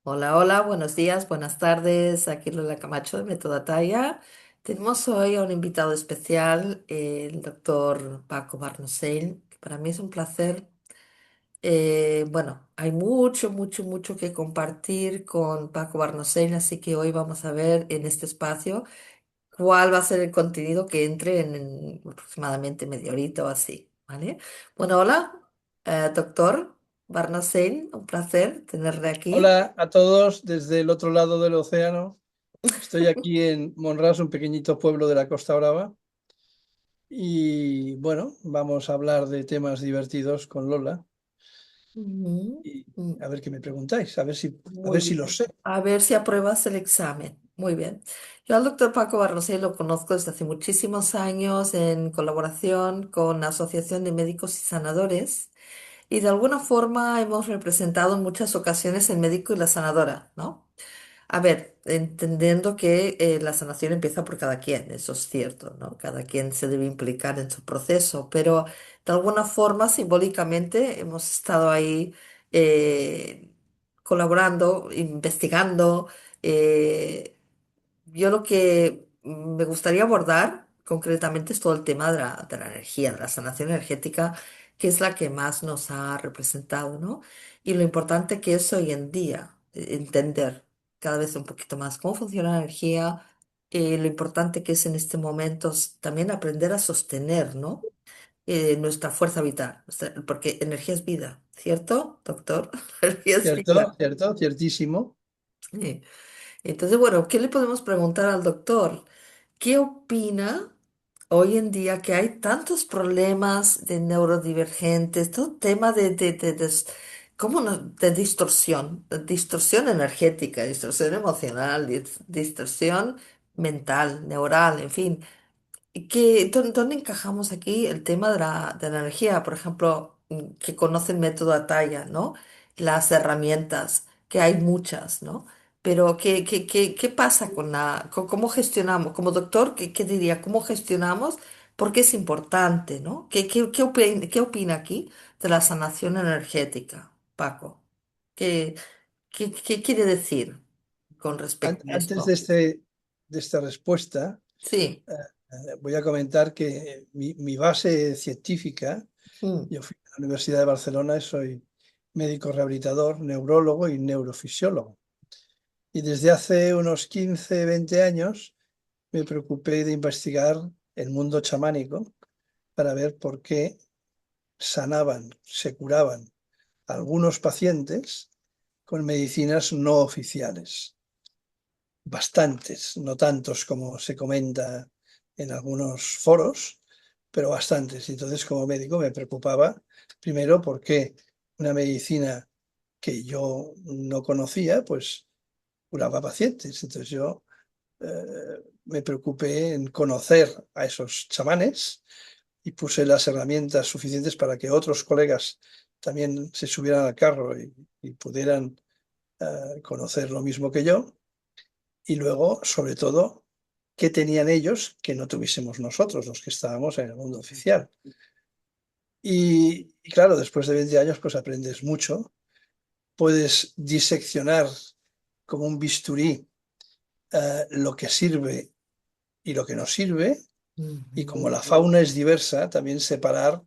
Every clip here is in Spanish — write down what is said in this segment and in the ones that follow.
Hola, hola, buenos días, buenas tardes. Aquí Lola Camacho de Método Talla. Tenemos hoy a un invitado especial, el doctor Paco Barnosell, que para mí es un placer. Bueno, hay mucho, mucho, mucho que compartir con Paco Barnosell, así que hoy vamos a ver en este espacio cuál va a ser el contenido que entre en aproximadamente media horita o así, ¿vale? Bueno, hola, doctor Barnosell, un placer tenerle aquí. Hola a todos desde el otro lado del océano. Estoy aquí en Monràs, un pequeñito pueblo de la Costa Brava. Y bueno, vamos a hablar de temas divertidos con Lola. Ujú. Y Mm, a ver qué me preguntáis, a Muy ver si lo bien. sé. A ver si apruebas el examen. Muy bien. Yo al doctor Paco Barrosé lo conozco desde hace muchísimos años en colaboración con la Asociación de Médicos y Sanadores y de alguna forma hemos representado en muchas ocasiones el médico y la sanadora, ¿no? A ver, entendiendo que la sanación empieza por cada quien, eso es cierto, ¿no? Cada quien se debe implicar en su proceso, pero de alguna forma, simbólicamente, hemos estado ahí eh, colaborando, investigando. eh, yo lo que me gustaría abordar concretamente es todo el tema de la energía, de la sanación energética, que es la que más nos ha representado, ¿no? Y lo importante que es hoy en día entender cada vez un poquito más cómo funciona la energía, lo importante que es en este momento también aprender a sostener, ¿no? Nuestra fuerza vital, porque energía es vida, ¿cierto, doctor? Energía es ¿Cierto? vida. ¿Cierto? Ciertísimo. Sí. Entonces, bueno, ¿qué le podemos preguntar al doctor? ¿Qué opina hoy en día que hay tantos problemas de neurodivergentes, todo tema ¿cómo de distorsión energética, distorsión emocional, distorsión mental, neural, en fin? ¿Dónde encajamos aquí el tema de la energía? Por ejemplo, que conoce el método Ataya, ¿no? Las herramientas, que hay muchas, ¿no? Pero ¿qué pasa con cómo gestionamos? Como doctor, ¿qué diría? ¿Cómo gestionamos? Porque es importante, ¿no? ¿Qué opina aquí de la sanación energética, Paco? ¿Qué, qué quiere decir con respecto a Antes esto? de esta respuesta, Sí. voy a comentar que mi base científica, Mm, yo fui a la Universidad de Barcelona y soy médico rehabilitador, neurólogo y neurofisiólogo. Y desde hace unos 15, 20 años me preocupé de investigar el mundo chamánico para ver por qué sanaban, se curaban algunos pacientes con medicinas no oficiales. Bastantes, no tantos como se comenta en algunos foros, pero bastantes. Y entonces, como médico, me preocupaba primero porque una medicina que yo no conocía, pues curaba pacientes. Entonces yo me preocupé en conocer a esos chamanes y puse las herramientas suficientes para que otros colegas también se subieran al carro y pudieran conocer lo mismo que yo. Y luego, sobre todo, qué tenían ellos que no tuviésemos nosotros, los que estábamos en el mundo oficial. Y claro, después de 20 años, pues aprendes mucho. Puedes diseccionar como un bisturí lo que sirve y lo que no sirve. Y como ujú. la fauna es diversa, también separar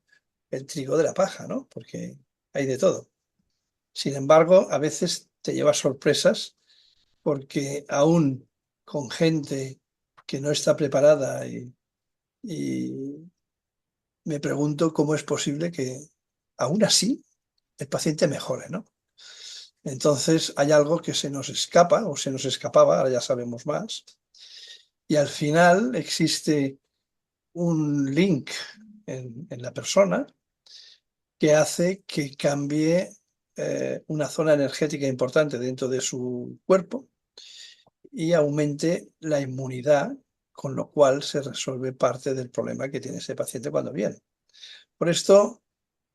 el trigo de la paja, ¿no? Porque hay de todo. Sin embargo, a veces te llevas sorpresas porque aún con gente que no está preparada y me pregunto cómo es posible que aún así el paciente mejore, ¿no? Entonces hay algo que se nos escapa o se nos escapaba, ahora ya sabemos más, y al final existe un link en la persona que hace que cambie una zona energética importante dentro de su cuerpo y aumente la inmunidad, con lo cual se resuelve parte del problema que tiene ese paciente cuando viene. Por esto,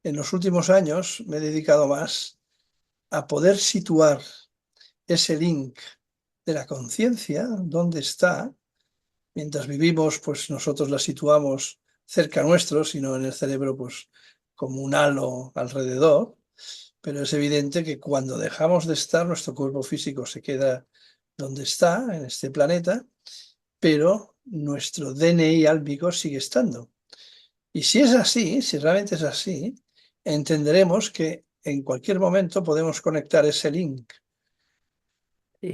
en los últimos años me he dedicado más a poder situar ese link de la conciencia, dónde está. Mientras vivimos, pues nosotros la situamos cerca nuestro, sino en el cerebro, pues como un halo alrededor, pero es evidente que cuando dejamos de estar, nuestro cuerpo físico se queda donde está, en este planeta, pero nuestro DNI álmico sigue estando. Y si es así, si realmente es así, entenderemos que en cualquier momento podemos conectar ese link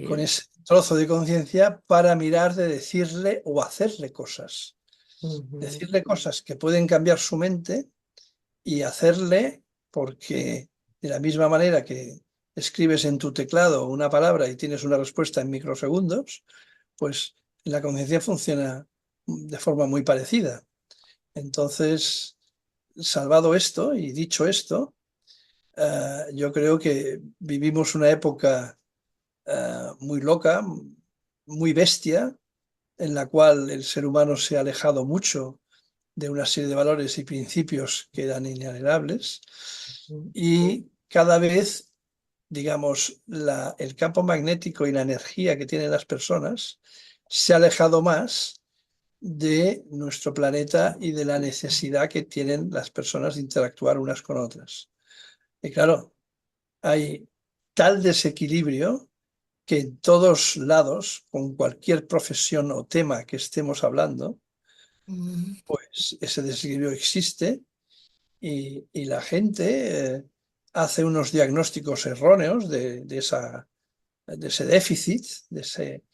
con Sí. ese trozo de conciencia para mirar de decirle o hacerle cosas. Ujú. Decirle cosas que pueden cambiar su mente y hacerle, porque de la misma manera que escribes en tu teclado una palabra y tienes una respuesta en microsegundos, pues la conciencia funciona de forma muy parecida. Entonces, salvado esto y dicho esto, yo creo que vivimos una época muy loca, muy bestia, en la cual el ser humano se ha alejado mucho de una serie de valores y principios que eran inalienables y cada vez, digamos, el campo magnético y la energía que tienen las personas se ha alejado más de nuestro planeta y de la necesidad que tienen las personas de interactuar unas con otras. Y claro, hay tal desequilibrio que en todos lados, con cualquier profesión o tema que estemos hablando, Mm. pues ese desequilibrio existe y la gente hace unos diagnósticos erróneos de ese déficit, de ese,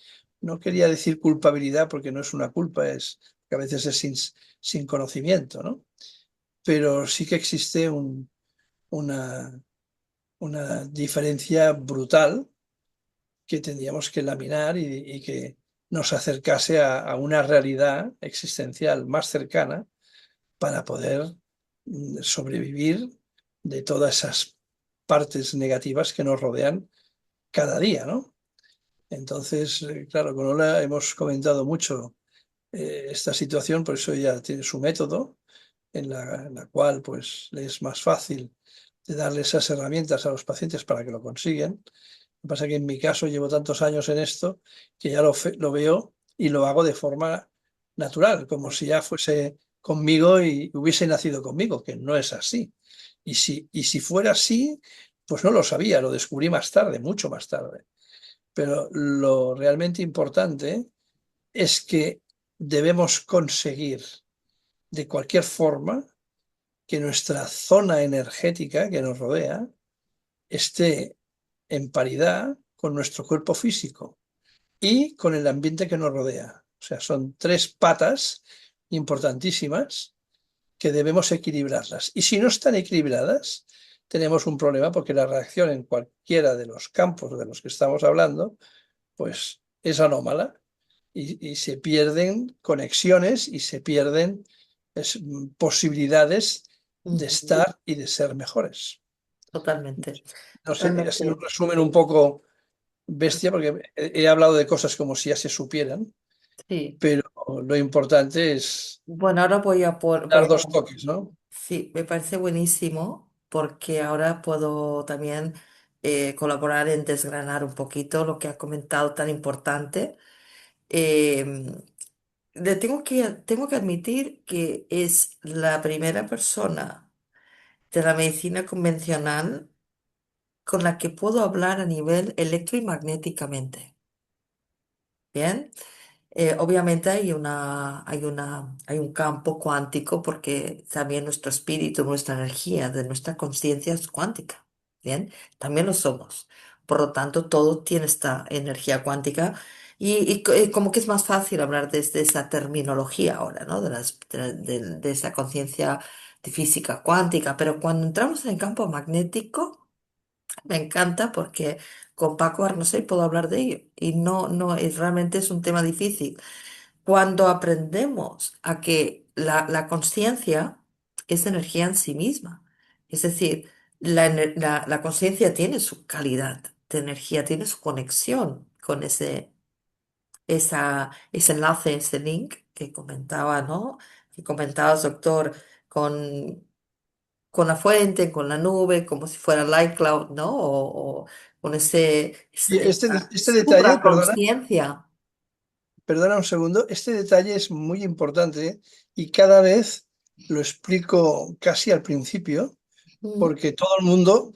no quería decir culpabilidad porque no es una culpa, es que a veces es sin conocimiento, ¿no? Pero sí que existe una, una diferencia brutal que tendríamos que laminar y que nos acercase a una realidad existencial más cercana para poder sobrevivir de todas esas partes negativas que nos rodean cada día, ¿no? Entonces, claro, con Ola hemos comentado mucho esta situación, por eso ella tiene su método en la cual pues le es más fácil de darle esas herramientas a los pacientes para que lo consigan. Lo que pasa es que en mi caso llevo tantos años en esto que ya lo veo y lo hago de forma natural, como si ya fuese conmigo y hubiese nacido conmigo, que no es así. Y si fuera así, pues no lo sabía, lo descubrí más tarde, mucho más tarde. Pero lo realmente importante es que debemos conseguir de cualquier forma que nuestra zona energética que nos rodea esté en paridad con nuestro cuerpo físico y con el ambiente que nos rodea. O sea, son tres patas importantísimas que debemos equilibrarlas. Y si no están equilibradas, tenemos un problema porque la reacción en cualquiera de los campos de los que estamos hablando, pues es anómala y se pierden conexiones y se pierden posibilidades de Ujú. estar y de ser mejores. Totalmente, No sé, ha sido un totalmente. resumen un poco bestia porque he hablado de cosas como si ya se supieran, Sí. pero lo importante es Bueno, ahora dar dos toques, ¿no? sí, me parece buenísimo porque ahora puedo también colaborar en desgranar un poquito lo que ha comentado tan importante. Em, tengo que admitir que es la primera persona de la medicina convencional con la que puedo hablar a nivel electromagnéticamente. Bien. Obviamente hay un campo cuántico porque también nuestro espíritu, nuestra energía, de nuestra conciencia es cuántica. Bien, también lo somos. Por lo tanto, todo tiene esta energía cuántica y como que es más fácil hablar desde esa terminología ahora, ¿no? De esa conciencia de física cuántica. Pero cuando entramos en el campo magnético, me encanta porque con Paco Arnosey puedo hablar de ello y realmente es un tema difícil. Cuando aprendemos a que la conciencia es energía en sí misma, es decir, la conciencia tiene su calidad de energía, tiene su conexión con ese enlace, ese link que comentaba, ¿no? Que comentabas, doctor, con, con la fuente, con la nube, como si fuera el iCloud, ¿no? O con Y esa este detalle, supraconsciencia. perdona un segundo, este detalle es muy importante y cada vez lo explico casi al principio, Mm. porque todo el mundo,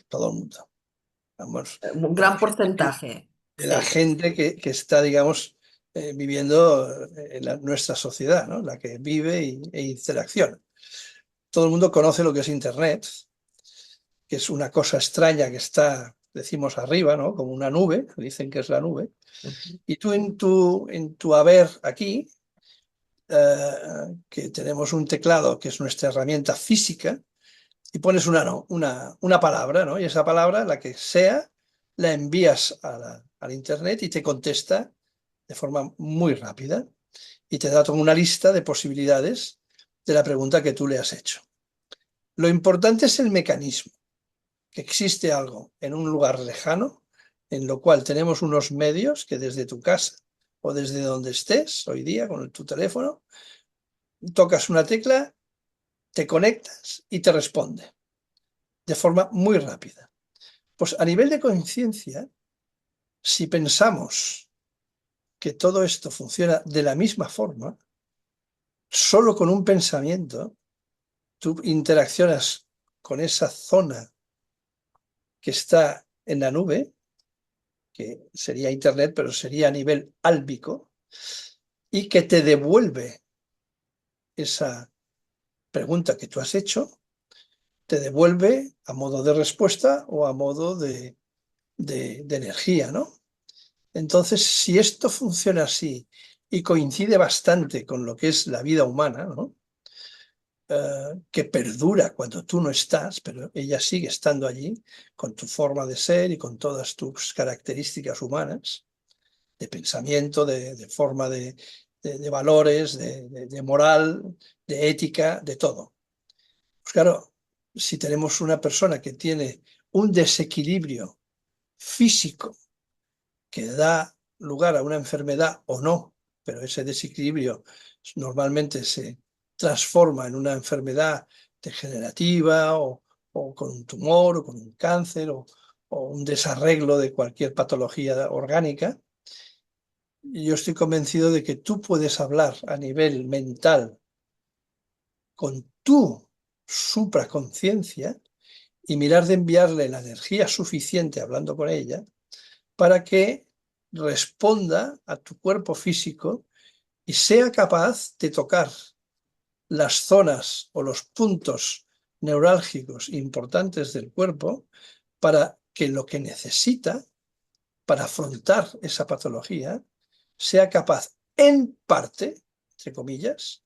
vamos, Un de la gran gente porcentaje, sí. que está, digamos, viviendo en nuestra sociedad, ¿no? La que vive e interacciona. Todo el mundo conoce lo que es Internet, que es una cosa extraña que está, decimos, arriba, ¿no? Como una nube, dicen que es la nube. Ujú, Y tú en tu haber aquí, que tenemos un teclado que es nuestra herramienta física, y pones una, no, una palabra, ¿no? Y esa palabra, la que sea, la envías al Internet y te contesta de forma muy rápida y te da toda una lista de posibilidades de la pregunta que tú le has hecho. Lo importante es el mecanismo, que existe algo en un lugar lejano, en lo cual tenemos unos medios que desde tu casa o desde donde estés hoy día con tu teléfono, tocas una tecla, te conectas y te responde de forma muy rápida. Pues a nivel de conciencia, si pensamos que todo esto funciona de la misma forma, solo con un pensamiento, tú interaccionas con esa zona que está en la nube, que sería Internet, pero sería a nivel álbico, y que te devuelve esa pregunta que tú has hecho, te devuelve a modo de respuesta o a modo de energía, ¿no? Entonces, si esto funciona así y coincide bastante con lo que es la vida humana, ¿no? Que perdura cuando tú no estás, pero ella sigue estando allí con tu forma de ser y con todas tus características humanas, de pensamiento, de forma de valores, de moral, de ética, de todo. Pues claro, si tenemos una persona que tiene un desequilibrio físico que da lugar a una enfermedad o no, pero ese desequilibrio normalmente se transforma en una enfermedad degenerativa o con un tumor o con un cáncer o un desarreglo de cualquier patología orgánica. Yo estoy convencido de que tú puedes hablar a nivel mental con tu supraconciencia y mirar de enviarle la energía suficiente hablando con ella para que responda a tu cuerpo físico y sea capaz de tocar las zonas o los puntos neurálgicos importantes del cuerpo para que lo que necesita para afrontar esa patología sea capaz en parte, entre comillas,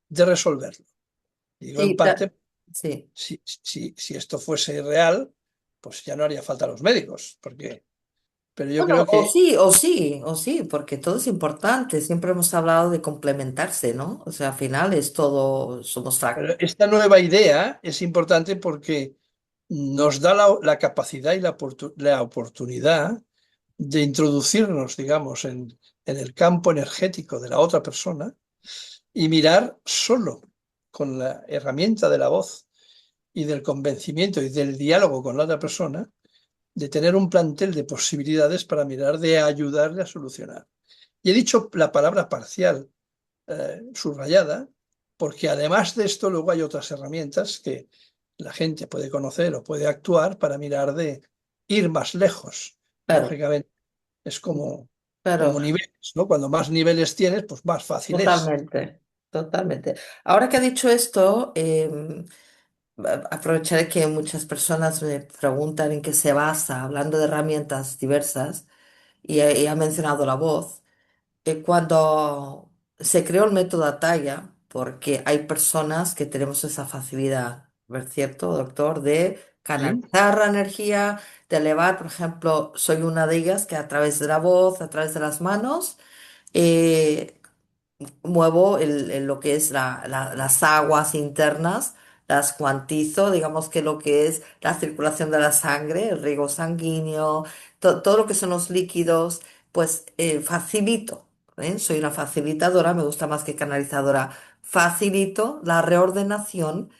de resolverlo. Digo en Sí, parte, sí. si esto fuese real, pues ya no haría falta los médicos, porque, pero yo Bueno, creo que o sí, porque todo es importante. Siempre hemos hablado de complementarse, ¿no? O sea, al final es todo, somos pero esta nueva idea es importante porque nos da la capacidad y la oportunidad de introducirnos, digamos, en el campo energético de la otra persona y mirar solo con la herramienta de la voz y del convencimiento y del diálogo con la otra persona, de tener un plantel de posibilidades para mirar de ayudarle a solucionar. Y he dicho la palabra parcial subrayada, porque además de esto luego hay otras herramientas que la gente puede conocer o puede actuar para mirar de ir más lejos. claro, Lógicamente, es como claro. niveles, ¿no? Cuando más niveles tienes, pues más fácil es. Totalmente, totalmente. Ahora que ha dicho esto, aprovecharé que muchas personas me preguntan en qué se basa, hablando de herramientas diversas, y ha mencionado la voz. Cuando se creó el método Ataya, porque hay personas que tenemos esa facilidad, ¿ver cierto, doctor? De ¿Sí? canalizar la energía, de elevar, por ejemplo, soy una de ellas que a través de la voz, a través de las manos, eh, muevo lo que es las aguas internas, las cuantizo, digamos que lo que es la circulación de la sangre, el riego sanguíneo, todo lo que son los líquidos, pues facilito, ¿eh? Soy una facilitadora, me gusta más que canalizadora, facilito la reordenación,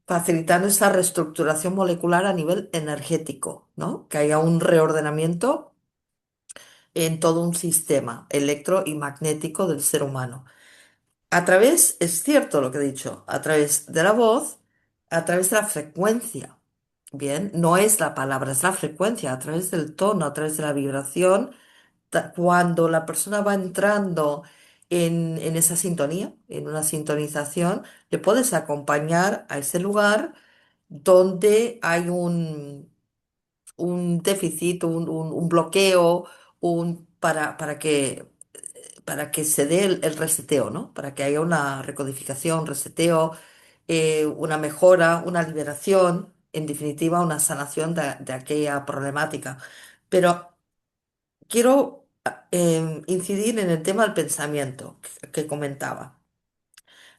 facilitando esa reestructuración molecular a nivel energético, ¿no? Que haya un reordenamiento en todo un sistema electro y magnético del ser humano. A través, es cierto lo que he dicho, a través de la voz, a través de la frecuencia. Bien, no es la palabra, es la frecuencia, a través del tono, a través de la vibración. Cuando la persona va entrando en esa sintonía, en una sintonización, le puedes acompañar a ese lugar donde hay un déficit, un bloqueo, para que se dé el reseteo, ¿no? Para que haya una recodificación, reseteo, una mejora, una liberación, en definitiva, una sanación de aquella problemática. Pero quiero incidir en el tema del pensamiento que comentaba.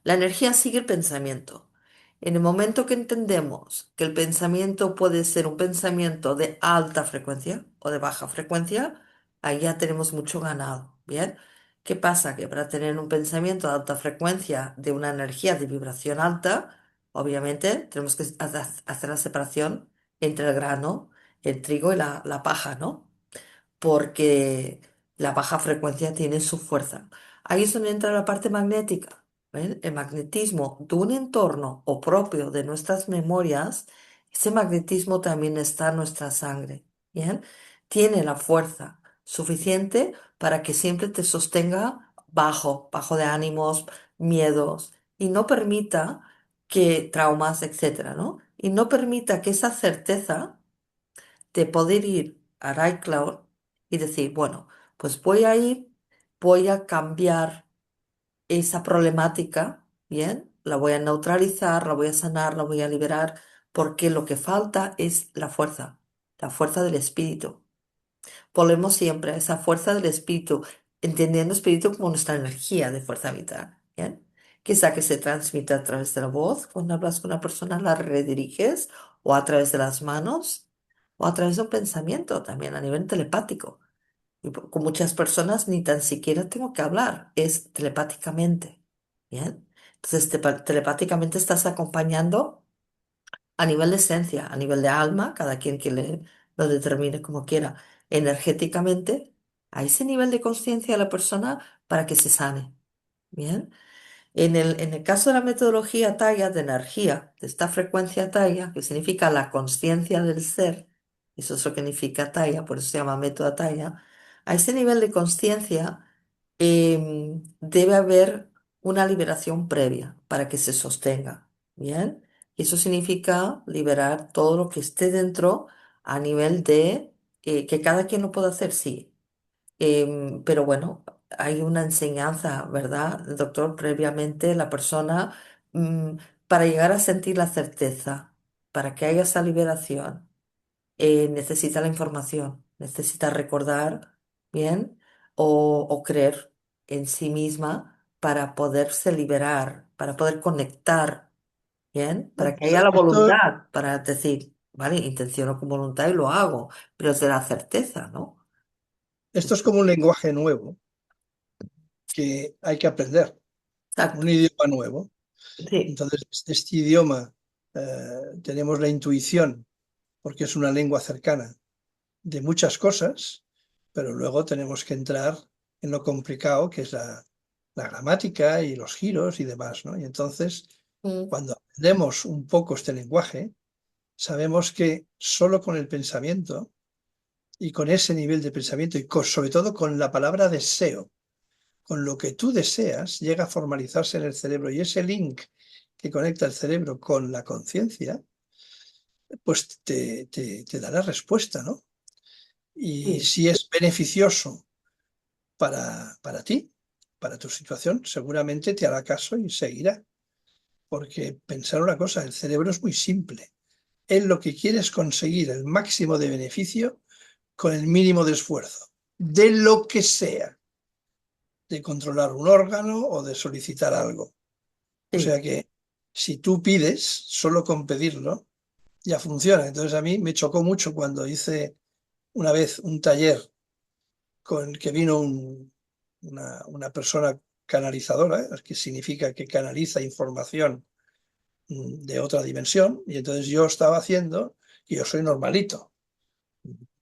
La energía sigue el pensamiento. En el momento que entendemos que el pensamiento puede ser un pensamiento de alta frecuencia o de baja frecuencia, ahí ya tenemos mucho ganado. ¿Bien? ¿Qué pasa? Que para tener un pensamiento de alta frecuencia, de una energía de vibración alta, obviamente tenemos que hacer la separación entre el grano, el trigo y la paja, ¿no? Porque la baja frecuencia tiene su fuerza. Ahí es donde entra la parte magnética. ¿Ven? El magnetismo de un entorno o propio de nuestras memorias, ese magnetismo también está en nuestra sangre. ¿Bien? Tiene la fuerza suficiente para que siempre te sostenga bajo de ánimos, miedos, y no permita que traumas, etcétera, ¿no? Y no permita que esa certeza de poder ir al iCloud y decir, bueno, pues voy a ir, voy a cambiar esa problemática, ¿bien? La voy a neutralizar, la voy a sanar, la voy a liberar, porque lo que falta es la fuerza del espíritu. Volvemos siempre a esa fuerza del espíritu, entendiendo espíritu como nuestra energía de fuerza vital, ¿bien? Que es la que se transmite a través de la voz, cuando hablas con una persona la rediriges, o a través de las manos, o a través de un pensamiento también a nivel telepático. Y con muchas personas ni tan siquiera tengo que hablar, es telepáticamente, ¿bien? Entonces, telepáticamente estás acompañando a nivel de esencia, a nivel de alma, cada quien que lo determine como quiera, energéticamente, a ese nivel de conciencia de la persona para que se sane. Bien. En el caso de la metodología Taya de energía, de esta frecuencia Taya, que significa la conciencia del ser, eso es lo que significa Taya, por eso se llama método Taya, a ese nivel de conciencia debe haber una liberación previa para que se sostenga. Bien. Y eso significa liberar todo lo que esté dentro a nivel de que cada quien lo pueda hacer, sí. Pero bueno, hay una enseñanza, ¿verdad, doctor? Previamente la persona, mm, para llegar a sentir la certeza, para que haya esa liberación, necesita la información, necesita recordar, ¿bien? O creer en sí misma para poderse liberar, para poder conectar, ¿bien? Para que haya la Esto, voluntad, para decir, vale, intenciono con voluntad y lo hago, pero es de la certeza, ¿no? esto es como un lenguaje nuevo que hay que aprender, un Exacto. idioma nuevo. Sí. Entonces, este idioma tenemos la intuición, porque es una lengua cercana, de muchas cosas, pero luego tenemos que entrar en lo complicado que es la gramática y los giros y demás, ¿no? Y entonces, Mm, cuando aprendemos un poco este lenguaje, sabemos que solo con el pensamiento y con ese nivel de pensamiento y sobre todo con la palabra deseo, con lo que tú deseas, llega a formalizarse en el cerebro y ese link que conecta el cerebro con la conciencia, pues te da la respuesta, ¿no? Y sí, si es beneficioso para ti, para tu situación, seguramente te hará caso y seguirá. Porque pensar una cosa, el cerebro es muy simple. Él lo que quiere es conseguir el máximo de beneficio con el mínimo de esfuerzo, de lo que sea, de controlar un órgano o de solicitar algo. O sea sí. que si tú pides, solo con pedirlo, ya funciona. Entonces a mí me chocó mucho cuando hice una vez un taller con que vino una persona canalizadora, que significa que canaliza información de otra dimensión, y entonces yo estaba haciendo, y yo soy normalito.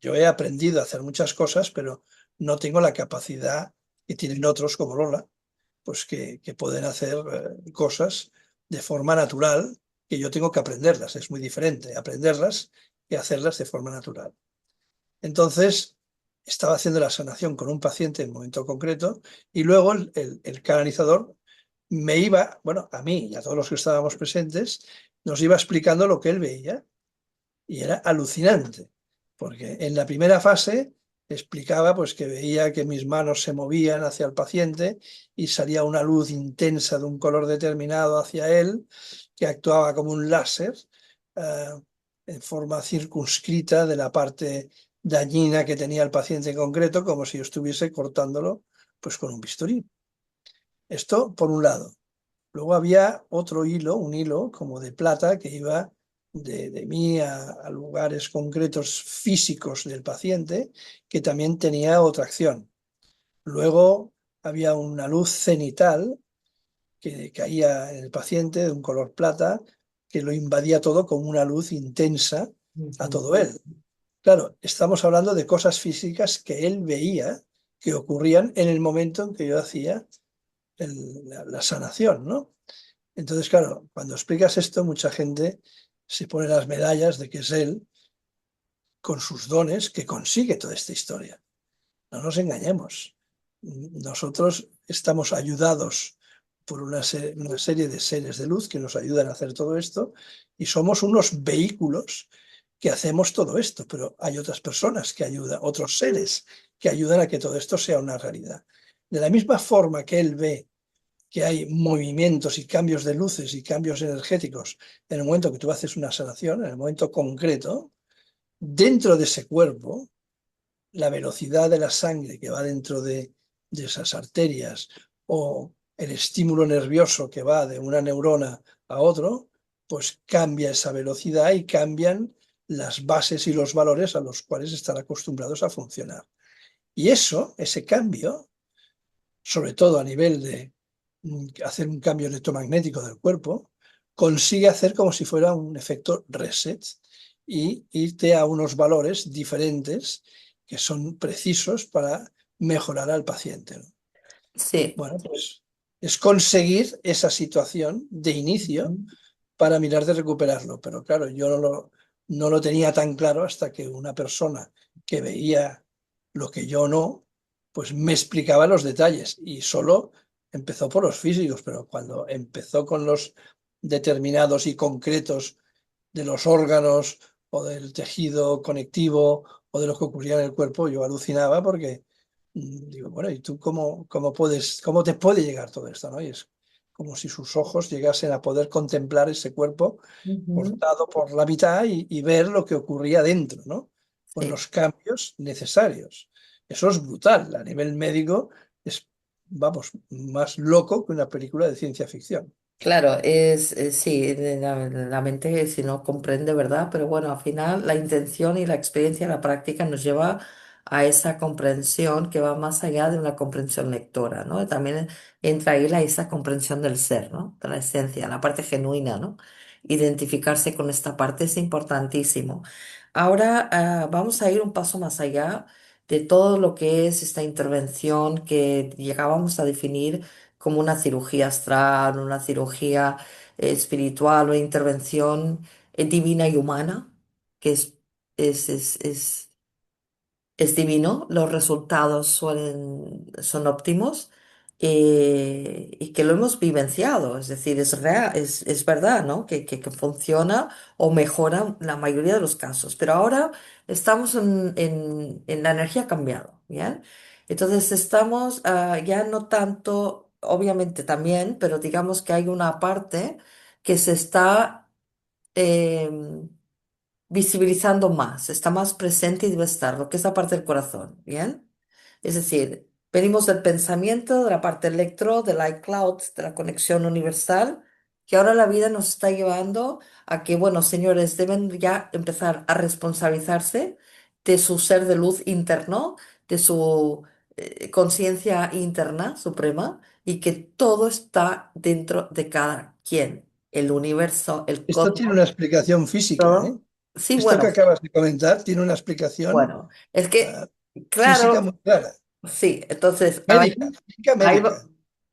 Yo he aprendido a hacer muchas cosas, pero no tengo la capacidad que tienen otros como Lola, pues que pueden hacer cosas de forma natural, que yo tengo que aprenderlas. Es muy diferente aprenderlas que hacerlas de forma natural. Entonces, estaba haciendo la sanación con un paciente en un momento concreto y luego el canalizador me iba, bueno, a mí y a todos los que estábamos presentes, nos iba explicando lo que él veía y era alucinante, porque en la primera fase explicaba pues que veía que mis manos se movían hacia el paciente y salía una luz intensa de un color determinado hacia él que actuaba como un láser eh, en forma circunscrita de la parte dañina que tenía el paciente en concreto, como si yo estuviese cortándolo pues con un bisturí. Esto por un lado. Luego había otro hilo, un hilo como de plata que iba de mí a lugares concretos físicos del paciente que también tenía otra acción. Luego había una luz cenital que caía en el paciente de un color plata que lo invadía todo con una luz intensa a Ujú. todo él. Claro, estamos hablando de cosas físicas que él veía que ocurrían en el momento en que yo hacía la sanación, ¿no? Entonces, claro, cuando explicas esto, mucha gente se pone las medallas de que es él, con sus dones, que consigue toda esta historia. No nos engañemos. Nosotros estamos ayudados por una serie de seres de luz que nos ayudan a hacer todo esto y somos unos vehículos que hacemos todo esto, pero hay otras personas que ayudan, otros seres que ayudan a que todo esto sea una realidad. De la misma forma que él ve que hay movimientos y cambios de luces y cambios energéticos en el momento que tú haces una sanación, en el momento concreto, dentro de ese cuerpo, la velocidad de la sangre que va dentro de esas arterias o el estímulo nervioso que va de una neurona a otro, pues cambia esa velocidad y cambian las bases y los valores a los cuales están acostumbrados a funcionar. Y eso, ese cambio, sobre todo a nivel de hacer un cambio electromagnético del cuerpo, consigue hacer como si fuera un efecto reset y irte a unos valores diferentes que son precisos para mejorar al paciente, ¿no? Sí. Bueno, pues es conseguir esa situación de inicio Ujú. para mirar de recuperarlo, pero claro, yo no lo tenía tan claro hasta que una persona que veía lo que yo no, pues me explicaba los detalles y solo empezó por los físicos, pero cuando empezó con los determinados y concretos de los órganos o del tejido conectivo o de lo que ocurría en el cuerpo, yo alucinaba porque digo, bueno, ¿y tú cómo te puede llegar todo esto, ¿no? Y es como si sus ojos llegasen a poder contemplar ese cuerpo Ujú. cortado por la mitad y ver lo que ocurría dentro, ¿no? Con Sí. los cambios necesarios. Eso es brutal. A nivel médico es, vamos, más loco que una película de ciencia ficción. Claro, sí, la mente si no comprende, ¿verdad? Pero bueno, al final la intención y la experiencia, la práctica nos lleva a esa comprensión que va más allá de una comprensión lectora, ¿no? También entra ahí esa comprensión del ser, ¿no? De la esencia, la parte genuina, ¿no? Identificarse con esta parte es importantísimo. Ahora, vamos a ir un paso más allá de todo lo que es esta intervención que llegábamos a definir como una cirugía astral, una cirugía espiritual o intervención divina y humana, que es, es, es, es divino, los resultados son óptimos y que lo hemos vivenciado, es decir, es real, es verdad, ¿no? Que funciona o mejora la mayoría de los casos, pero ahora estamos en la energía ha cambiado, ¿bien? Entonces estamos ya no tanto, obviamente también, pero digamos que hay una parte que se está em, visibilizando más, está más presente y debe estar, lo que es la parte del corazón, ¿bien? Es decir, venimos del pensamiento, de la parte electro, del iCloud, de la conexión universal, que ahora la vida nos está llevando a que, bueno, señores, deben ya empezar a responsabilizarse de su ser de luz interno, de su conciencia interna suprema, y que todo está dentro de cada quien, el universo, el Esto tiene cosmos, una explicación física, ¿eh? todo. Sí, Esto que bueno, acabas de comentar tiene una explicación bueno, es que, ah, física claro, muy clara. sí, entonces Médica, física ahí médica.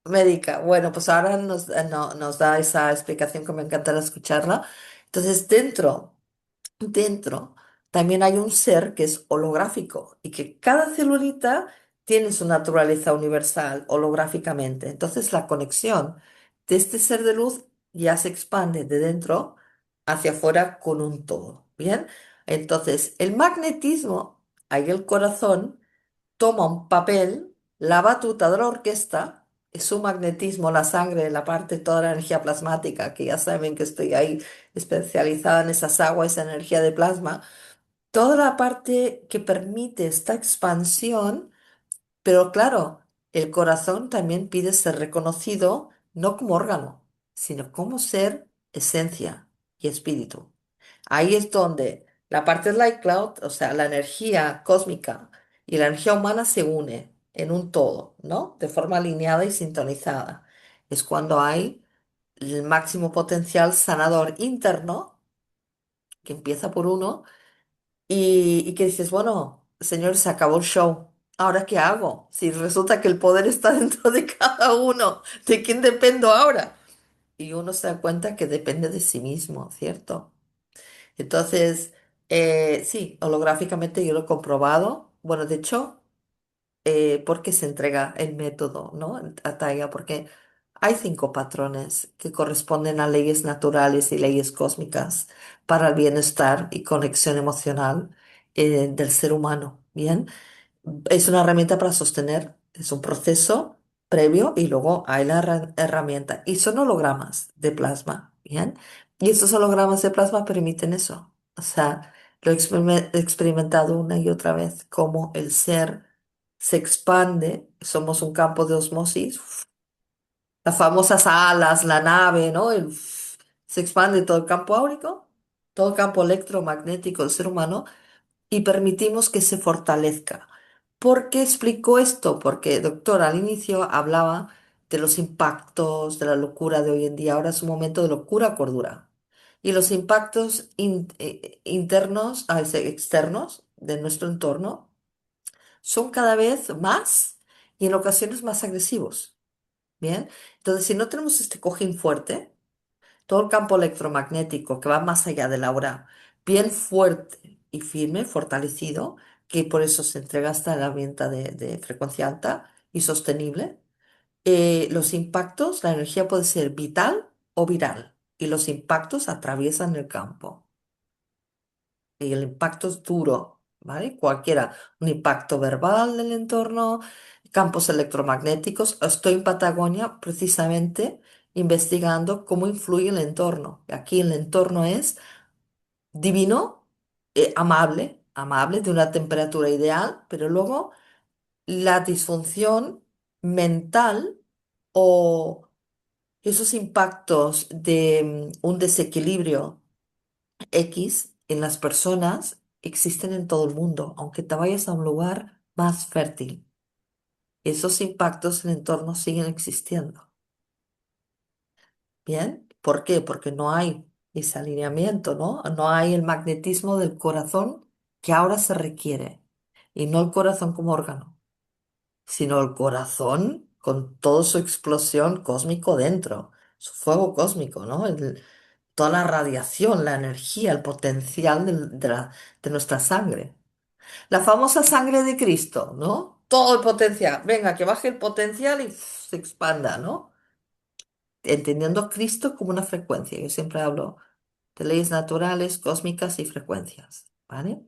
médica. Bueno, pues ahora nos da esa explicación que me encantará escucharla. Entonces, dentro también hay un ser que es holográfico y que cada celulita tiene su naturaleza universal holográficamente. Entonces, la conexión de este ser de luz ya se expande de dentro hacia afuera con un todo. ¿Bien? Entonces, el magnetismo, ahí el corazón toma un papel, la batuta de la orquesta, es su magnetismo, la sangre, la parte, toda la energía plasmática, que ya saben que estoy ahí especializada en esas aguas, esa energía de plasma, toda la parte que permite esta expansión, pero claro, el corazón también pide ser reconocido no como órgano, sino como ser, esencia y espíritu. Ahí es donde la parte del light cloud, o sea, la energía cósmica y la energía humana se une en un todo, ¿no? De forma alineada y sintonizada. Es cuando hay el máximo potencial sanador interno, que empieza por uno, y que dices, bueno, señor, se acabó el show. ¿Ahora qué hago? Si resulta que el poder está dentro de cada uno, ¿de quién dependo ahora? Y uno se da cuenta que depende de sí mismo, ¿cierto? Entonces, sí, holográficamente yo lo he comprobado. Bueno, de hecho, ¿por qué se entrega el método, ¿no? A Taiga? Porque hay 5 patrones que corresponden a leyes naturales y leyes cósmicas para el bienestar y conexión emocional, del ser humano. Bien, es una herramienta para sostener, es un proceso previo y luego hay la herramienta. Y son hologramas de plasma, ¿bien? Y estos hologramas de plasma permiten eso. O sea, lo he experimentado una y otra vez, cómo el ser se expande, somos un campo de osmosis, las famosas alas, la nave, ¿no? Se expande todo el campo áurico, todo el campo electromagnético del ser humano y permitimos que se fortalezca. ¿Por qué explico esto? Porque, doctor, al inicio hablaba de los impactos, de la locura de hoy en día. Ahora es un momento de locura, cordura. Y los impactos internos, externos de nuestro entorno son cada vez más y en ocasiones más agresivos. Bien, entonces si no tenemos este cojín fuerte, todo el campo electromagnético que va más allá de la hora, bien fuerte y firme, fortalecido, que por eso se entrega hasta la herramienta de frecuencia alta y sostenible. Los impactos, la energía puede ser vital o viral, y los impactos atraviesan el campo. Y el impacto es duro, ¿vale? Cualquiera, un impacto verbal del entorno, campos electromagnéticos. Estoy en Patagonia precisamente investigando cómo influye el entorno. Aquí el entorno es divino, amable, amable, de una temperatura ideal, pero luego la disfunción mental o esos impactos de un desequilibrio X en las personas existen en todo el mundo, aunque te vayas a un lugar más fértil. Esos impactos en el entorno siguen existiendo. ¿Bien? ¿Por qué? Porque no hay ese alineamiento, ¿no? No hay el magnetismo del corazón que ahora se requiere. Y no el corazón como órgano, sino el corazón con toda su explosión cósmico dentro, su fuego cósmico, ¿no? Toda la radiación, la energía, el potencial de nuestra sangre. La famosa sangre de Cristo, ¿no? Todo el potencial. Venga, que baje el potencial y se expanda, ¿no? Entendiendo a Cristo como una frecuencia. Yo siempre hablo de leyes naturales, cósmicas y frecuencias, ¿vale?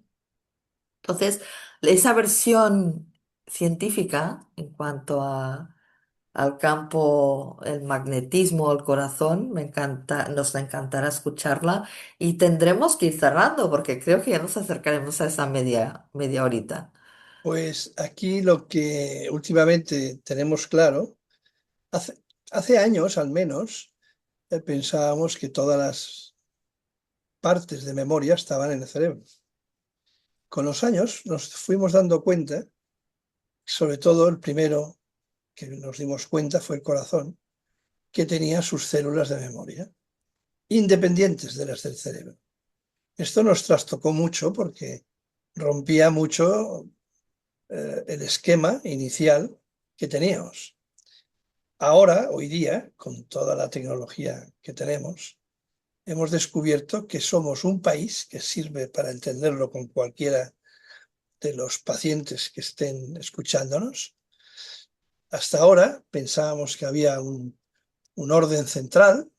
Entonces, esa versión científica en cuanto al campo, el magnetismo, el corazón, me encanta, nos encantará escucharla y tendremos que ir cerrando porque creo que ya nos acercaremos a esa media horita. Pues aquí lo que últimamente tenemos claro, hace, hace años al menos, pensábamos que todas las partes de memoria estaban en el cerebro. Con los años nos fuimos dando cuenta, sobre todo el primero que nos dimos cuenta fue el corazón, que tenía sus células de memoria, independientes de las del cerebro. Esto nos trastocó mucho porque rompía mucho el esquema inicial que teníamos. Ahora, hoy día, con toda la tecnología que tenemos, hemos descubierto que somos un país que sirve para entenderlo con cualquiera de los pacientes que estén escuchándonos. Hasta ahora pensábamos que había un orden central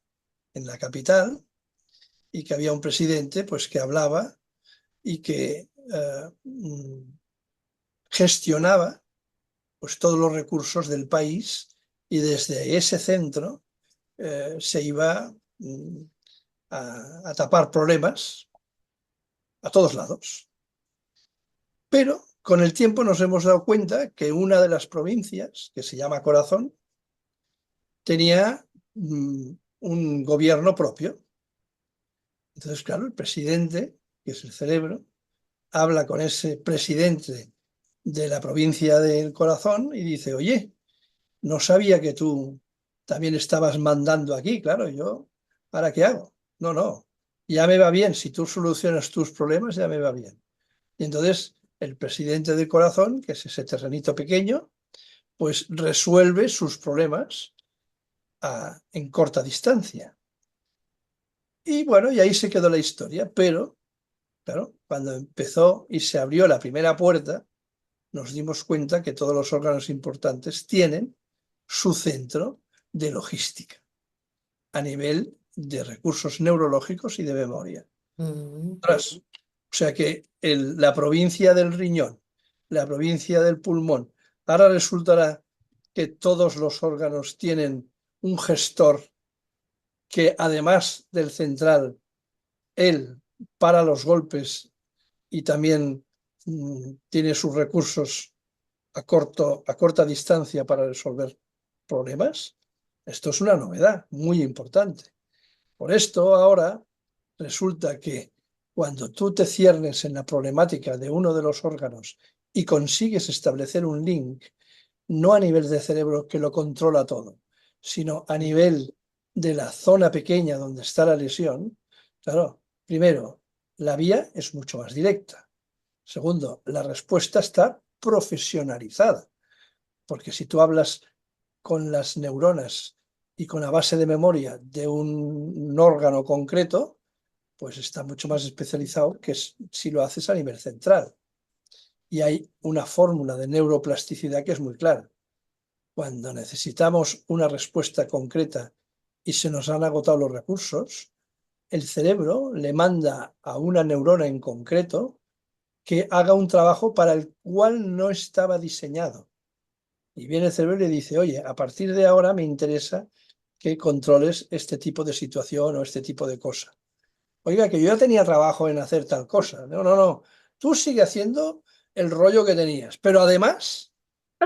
en la capital y que había un presidente pues, que hablaba y que gestionaba pues, todos los recursos del país y desde ese centro se iba a tapar problemas a todos lados. Pero con el tiempo nos hemos dado cuenta que una de las provincias, que se llama Corazón, tenía un gobierno propio. Entonces, claro, el presidente, que es el cerebro, habla con ese presidente de la provincia del Corazón y dice, oye, no sabía que tú también estabas mandando aquí, claro, yo, ¿para qué hago? No, no, ya me va bien, si tú solucionas tus problemas, ya me va bien. Y entonces el presidente del Corazón, que es ese terrenito pequeño, pues resuelve sus problemas en corta distancia. Y bueno, y ahí se quedó la historia, pero claro, cuando empezó y se abrió la primera puerta, nos dimos cuenta que todos los órganos importantes tienen su centro de logística a nivel de recursos neurológicos y de memoria. Mm. O sea que la provincia del riñón, la provincia del pulmón, ahora resultará que todos los órganos tienen un gestor que además del central, él para los golpes y también tiene sus recursos a corta distancia para resolver problemas. Esto es una novedad muy importante. Por esto ahora resulta que cuando tú te ciernes en la problemática de uno de los órganos y consigues establecer un link, no a nivel de cerebro que lo controla todo, sino a nivel de la zona pequeña donde está la lesión, claro, primero, la vía es mucho más directa. Segundo, la respuesta está profesionalizada, porque si tú hablas con las neuronas y con la base de memoria de un órgano concreto, pues está mucho más especializado que si lo haces a nivel central. Y hay una fórmula de neuroplasticidad que es muy clara. Cuando necesitamos una respuesta concreta y se nos han agotado los recursos, el cerebro le manda a una neurona en concreto que haga un trabajo para el cual no estaba diseñado. Y viene el cerebro y le dice, oye, a partir de ahora me interesa que controles este tipo de situación o este tipo de cosa. Oiga, que yo ya tenía trabajo en hacer tal cosa. No, no, no. Tú sigue haciendo el rollo que tenías, pero además,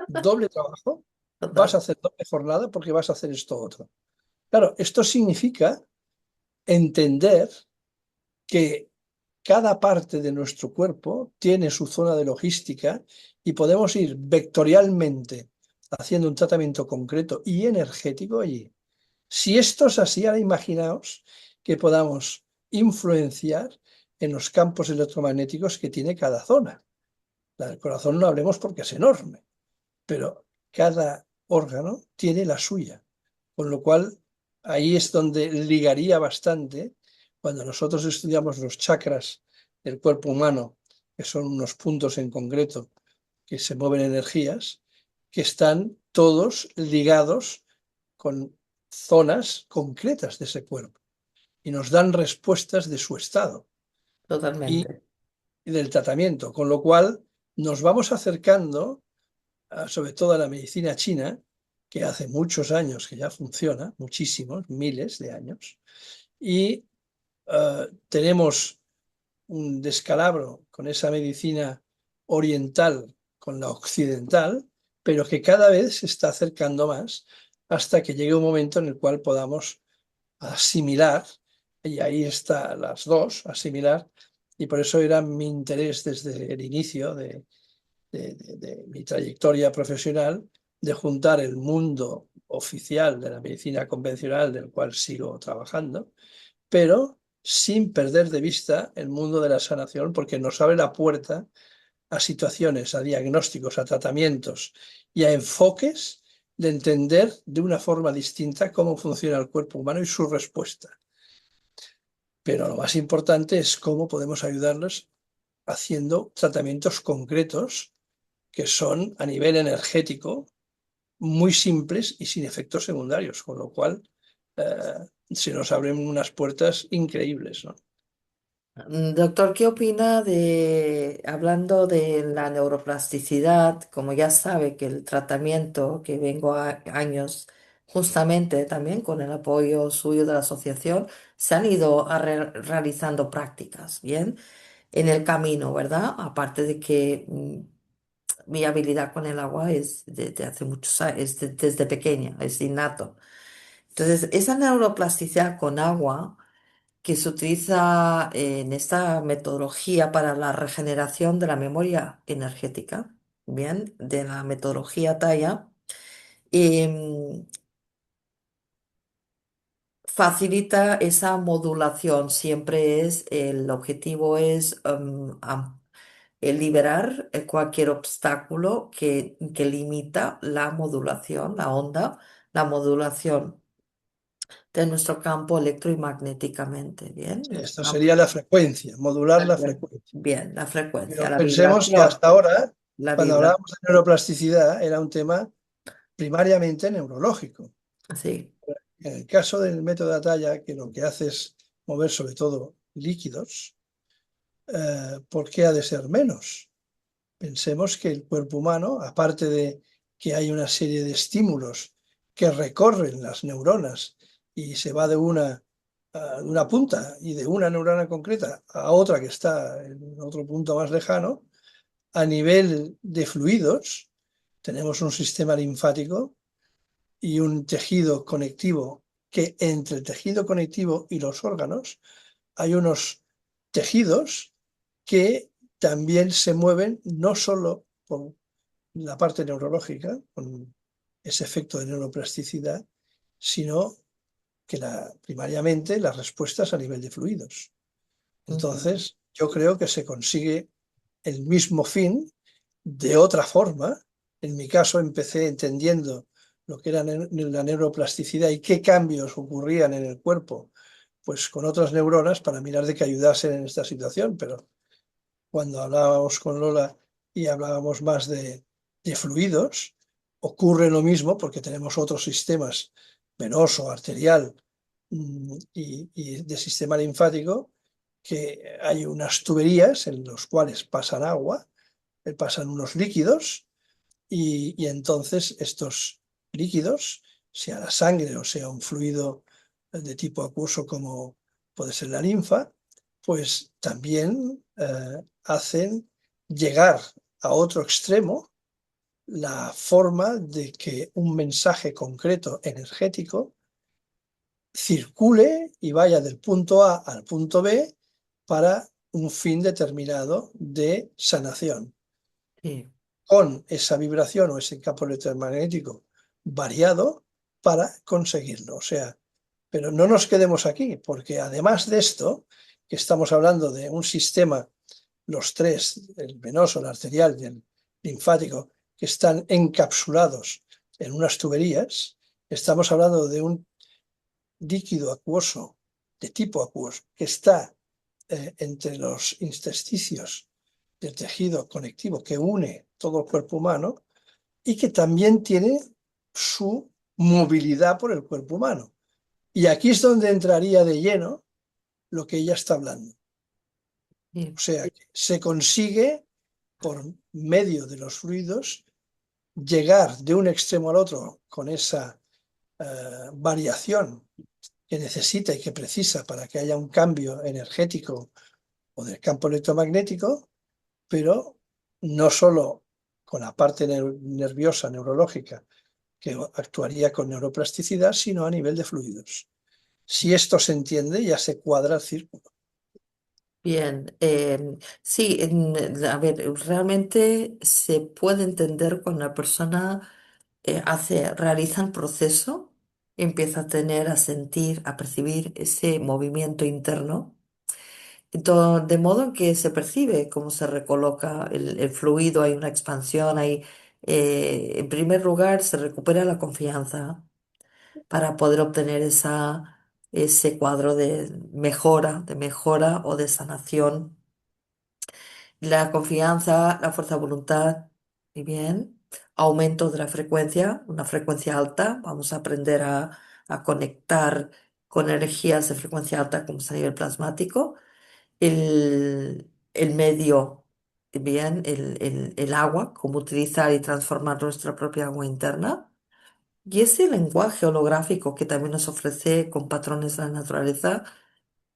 doble trabajo, vas a Total, hacer doble jornada porque vas a hacer esto otro. Claro, esto significa entender que cada parte de nuestro cuerpo tiene su zona de logística y podemos ir vectorialmente haciendo un tratamiento concreto y energético allí. Si esto es así, ahora imaginaos que podamos influenciar en los campos electromagnéticos que tiene cada zona. La del corazón no hablemos porque es enorme, pero cada órgano tiene la suya, con lo cual ahí es donde ligaría bastante cuando nosotros estudiamos los chakras del cuerpo humano, que son unos puntos en concreto que se mueven energías, que están todos ligados con zonas concretas de ese cuerpo y nos dan respuestas de su estado y, totalmente. y del tratamiento, con lo cual nos vamos acercando sobre todo a la medicina china, que hace muchos años que ya funciona, muchísimos, miles de años, y tenemos un descalabro con esa medicina oriental, con la occidental, pero que cada vez se está acercando más hasta que llegue un momento en el cual podamos asimilar, y ahí está las dos, asimilar, y por eso era mi interés desde el inicio de mi trayectoria profesional, de juntar el mundo oficial de la medicina convencional, del cual sigo trabajando, pero sin perder de vista el mundo de la sanación, porque nos abre la puerta a situaciones, a diagnósticos, a tratamientos y a enfoques de entender de una forma distinta cómo funciona el cuerpo humano y su respuesta. Pero lo más importante es cómo podemos ayudarlos haciendo tratamientos concretos que son a nivel energético muy simples y sin efectos secundarios, con lo cual se nos abren unas puertas increíbles, ¿no? Doctor, ¿qué opina de, hablando de la neuroplasticidad, como ya sabe que el tratamiento que vengo a años, justamente también con el apoyo suyo de la asociación, se han ido realizando prácticas, ¿bien? En el camino, ¿verdad? Aparte de que mi habilidad con el agua es desde hace muchos años, desde pequeña, es innato. Entonces, esa neuroplasticidad con agua que se utiliza en esta metodología para la regeneración de la memoria energética, bien, de la metodología Taya, em, facilita esa modulación. Siempre es, el objetivo es el liberar cualquier obstáculo que limita la modulación, la onda, la modulación de nuestro campo electromagnéticamente, bien, nuestro Esto campo. sería la frecuencia, modular la frecuencia. Bien, la frecuencia, Pero la pensemos que vibración, hasta ahora, la cuando vibra, hablábamos de neuroplasticidad, era un tema primariamente neurológico. sí. En el caso del método de Atalla, que lo que hace es mover sobre todo líquidos, ¿por qué ha de ser menos? Pensemos que el cuerpo humano, aparte de que hay una serie de estímulos que recorren las neuronas y se va de una punta y de una neurona concreta a otra que está en otro punto más lejano, a nivel de fluidos, tenemos un sistema linfático y un tejido conectivo que entre el tejido conectivo y los órganos hay unos tejidos que también se mueven no solo por la parte neurológica, con ese efecto de neuroplasticidad, sino que primariamente las respuestas a nivel de fluidos. Ujú. Entonces, yo creo que se consigue el mismo fin de otra forma. En mi caso, empecé entendiendo lo que era la neuroplasticidad y qué cambios ocurrían en el cuerpo, pues con otras neuronas para mirar de que ayudasen en esta situación. Pero cuando hablábamos con Lola y hablábamos más de fluidos, ocurre lo mismo porque tenemos otros sistemas, venoso, arterial y de sistema linfático, que hay unas tuberías en los cuales pasan agua, pasan unos líquidos y entonces estos líquidos, sea la sangre o sea un fluido de tipo acuoso como puede ser la linfa, pues también hacen llegar a otro extremo la forma de que un mensaje concreto energético circule y vaya del punto A al punto B para un fin determinado de sanación Sí, con esa vibración o ese campo electromagnético variado para conseguirlo. O sea, pero no nos quedemos aquí, porque además de esto, que estamos hablando de un sistema, los tres, el venoso, el arterial y el linfático, que están encapsulados en unas tuberías, estamos hablando de un líquido acuoso, de tipo acuoso, que está entre los intersticios del tejido conectivo que une todo el cuerpo humano y que también tiene su movilidad por el cuerpo humano. Y aquí es donde entraría de lleno lo que ella está hablando. sí. O sea, que se consigue por medio de los fluidos llegar de un extremo al otro con esa variación que necesita y que precisa para que haya un cambio energético o del campo electromagnético, pero no solo con la parte nerviosa, neurológica, que actuaría con neuroplasticidad, sino a nivel de fluidos. Si esto se entiende, ya se cuadra el círculo. Bien, sí, a ver, realmente se puede entender cuando la persona realiza el proceso, empieza a tener, a sentir, a percibir ese movimiento interno. De modo en que se percibe cómo se recoloca el fluido, hay una expansión, hay En primer lugar, se recupera la confianza para poder obtener ese cuadro de mejora o de sanación. La confianza, la fuerza de voluntad, y bien, aumento de la frecuencia, una frecuencia alta, vamos a aprender a conectar con energías de frecuencia alta como es a nivel plasmático. El medio, bien, el agua, cómo utilizar y transformar nuestra propia agua interna. Y ese lenguaje holográfico que también nos ofrece con patrones de la naturaleza,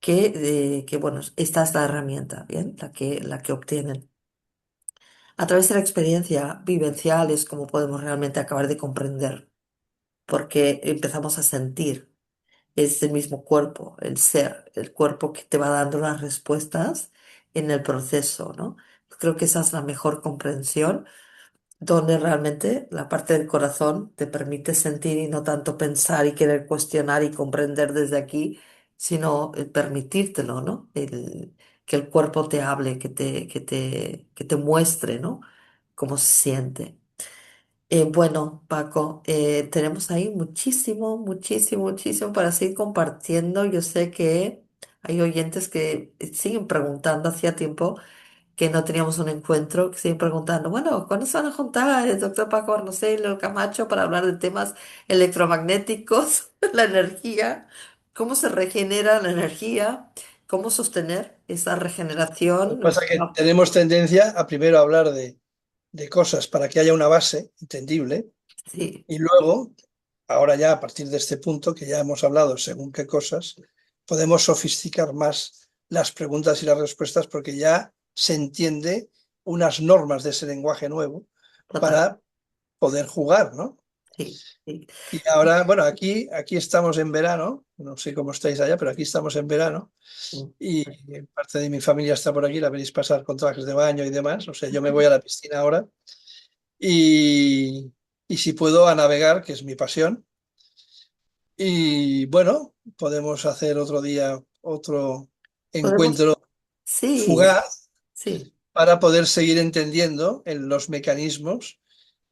que bueno, esta es la herramienta, ¿bien? La que obtienen. A través de la experiencia vivencial es como podemos realmente acabar de comprender, porque empezamos a sentir, es el mismo cuerpo, el ser, el cuerpo que te va dando las respuestas en el proceso, ¿no? Creo que esa es la mejor comprensión donde realmente la parte del corazón te permite sentir y no tanto pensar y querer cuestionar y comprender desde aquí, sino el permitírtelo, ¿no? Que el cuerpo te hable, que te muestre, ¿no? Cómo se siente. Bueno, Paco, tenemos ahí muchísimo, muchísimo, muchísimo para seguir compartiendo. Yo sé que hay oyentes que siguen preguntando hacía tiempo que no teníamos un encuentro, que siguen preguntando, bueno, ¿cuándo se van a juntar el doctor Paco Arnocel y el Camacho para hablar de temas electromagnéticos, la energía, cómo se regenera la energía, cómo sostener esa Lo que regeneración? pasa es que tenemos tendencia a primero hablar de cosas para que haya una base entendible Sí, y luego, ahora ya a partir de este punto que ya hemos hablado según qué cosas, podemos sofisticar más las preguntas y las respuestas porque ya se entiende unas normas de ese lenguaje nuevo total, para poder jugar, ¿no? sí, sí. Y ahora, bueno, aquí estamos en verano, no sé cómo estáis allá, pero aquí estamos en verano Mm. y parte de mi familia está por aquí, la veréis pasar con trajes de baño y demás, o sea, yo me voy a la piscina ahora y, y si puedo a navegar, que es mi pasión, y bueno, podemos hacer otro día otro Podemos, encuentro sí, fugaz sí. para poder seguir entendiendo en los mecanismos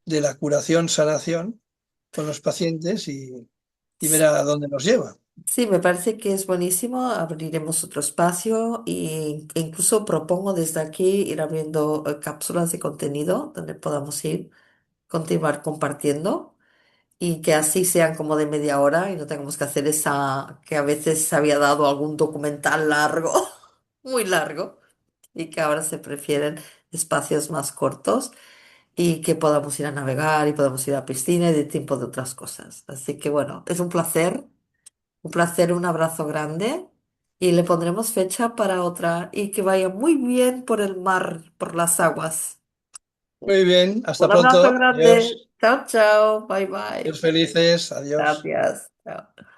de la curación, sanación con los pacientes y ver a dónde nos lleva. Sí, me parece que es buenísimo. Abriremos otro espacio e incluso propongo desde aquí ir abriendo cápsulas de contenido donde podamos ir, continuar compartiendo y que así sean como de media hora y no tengamos que hacer esa que a veces se había dado algún documental largo, muy largo, y que ahora se prefieren espacios más cortos y que podamos ir a navegar y podamos ir a la piscina y de tiempo de otras cosas. Así que bueno, es un placer, un abrazo grande y le pondremos fecha para otra y que vaya muy bien por el mar, por las aguas. Muy bien, hasta Un abrazo pronto. grande. Adiós. Chao, chao. Bye, bye. Adiós felices. Adiós. Gracias. Chao.